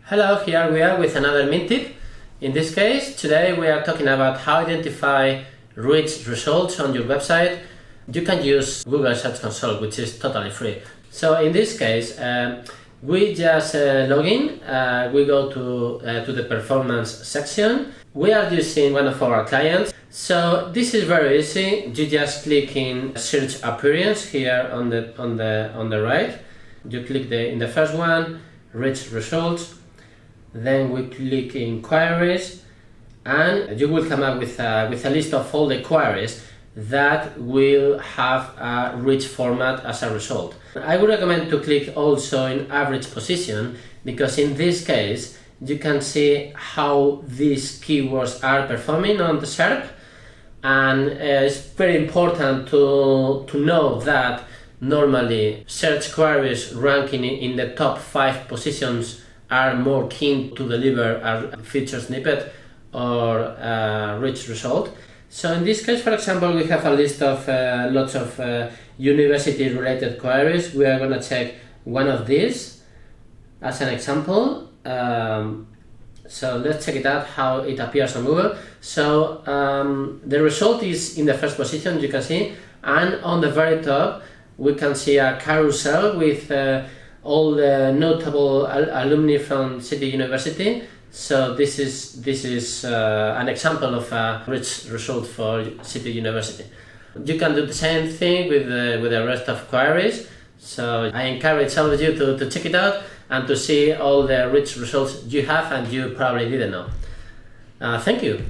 Hello, here we are with another mint tip. In this case, today we are talking about how to identify rich results on your website. You can use Google Search Console, which is totally free. So in this case, we just log in, we go to the performance section. We are using one of our clients. So this is very easy. You just click in search appearance here on the right. You click in the first one, rich results. Then we click in queries, and you will come up with a list of all the queries that will have a rich format as a result. I would recommend to click also in average position, because in this case you can see how these keywords are performing on the SERP, and it's very important to know that normally search queries ranking in the top 5 positions are more keen to deliver a feature snippet or a rich result. So in this case, for example, we have a list of lots of university related queries. We are going to check one of these as an example. So let's check it out, how it appears on Google. So the result is in the first position, you can see, and on the very top we can see a carousel with all the notable alumni from City University. So this is an example of a rich result for City University. You can do the same thing with the rest of queries. So I encourage all of you to check it out and to see all the rich results you have and you probably didn't know. Thank you.